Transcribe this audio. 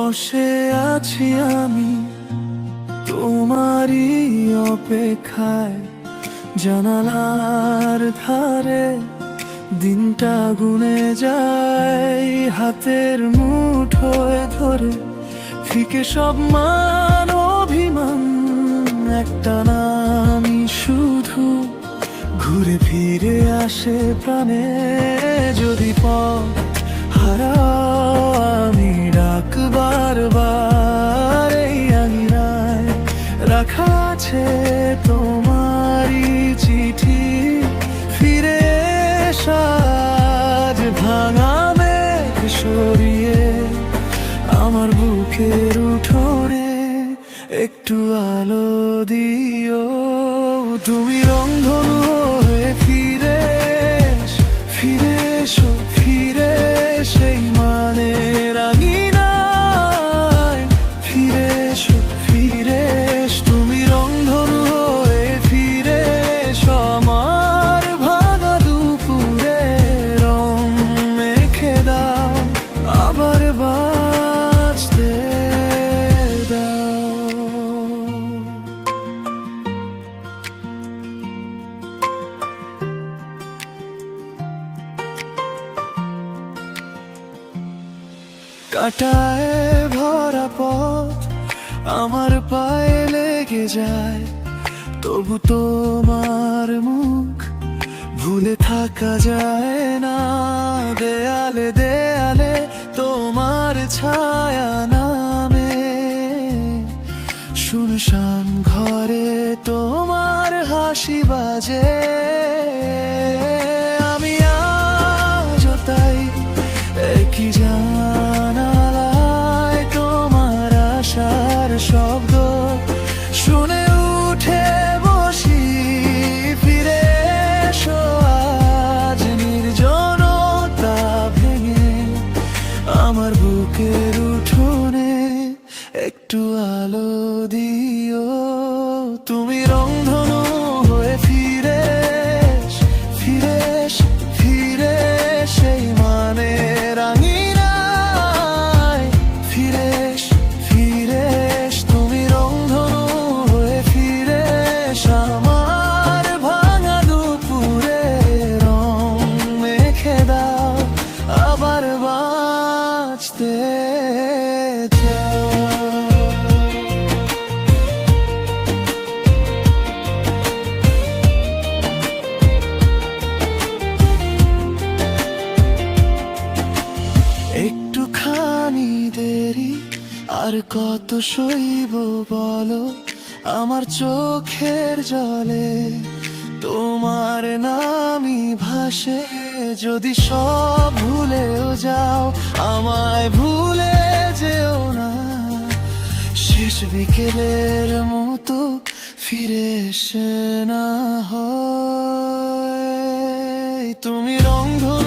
বসে আছি আমি তোমারই অপেক্ষায়, জানালার ধারে দিনটা গুনে যায়, হাতের মুঠোয় ধরে ফিকে সব মান অভিমান, একটা নামই শুধু ঘুরে ফিরে আসে প্রাণে। যদি পথ হারাও আমি ডাক বারবার, এই আঙিনায় রাখা আছে তোমারই চিঠি, ফিরে সাজ ভাঙা মেঘ সরিয়ে আমার বুকের উঠোনে একটু আলো দিও। তুমি রংধনু হয়ে ফিরে এসো, ফিরে সেই মানে রাঙিনায়, ফিরে এসো, ফিরে এসো। তুমি রংধনু হয়ে ফিরে এসো আমার ভাঙা দুপুরে, রং মেখে দাও আবার বাঁচতে দাও। কাটায় ভরা পথ আমার পায়ে লেগে যায়, তবু তোমার মুখ ভুলে থাকা যায় না। দেয়ালে দেয়ালে তোমার ছায়া নামে, শুনশান ঘরে তোমার হাসি বাজে। আমি আজও তাই একই জানালায় তোমার আশার শব্দ শুনে উঠে বসি, ফিরে এসো আজ নির্জনতা ভেঙে আমার বুকের উঠোনে একটু আলো দিও। তুমি রংধনু হয়ে ফিরে এসো, ফিরে সেই মানে রাঙিনায়, ফিরে এসো, ফিরে এসো। তুমি রংধনু হয়ে ফিরে এসো আমার ভাঙা দুপুরে, রং মেখে দাও আবার বাঁচতে দাও। একটুখানি দেরি আর কত সইব বলো, আমার চোখের জলে তোমার নামই ভাসে। যদি সব ভুলেও যাও আমায় ভুলে যেও না, শেষ বিকেলের মতো ফিরে এসে না হয়। তুমি রংধনু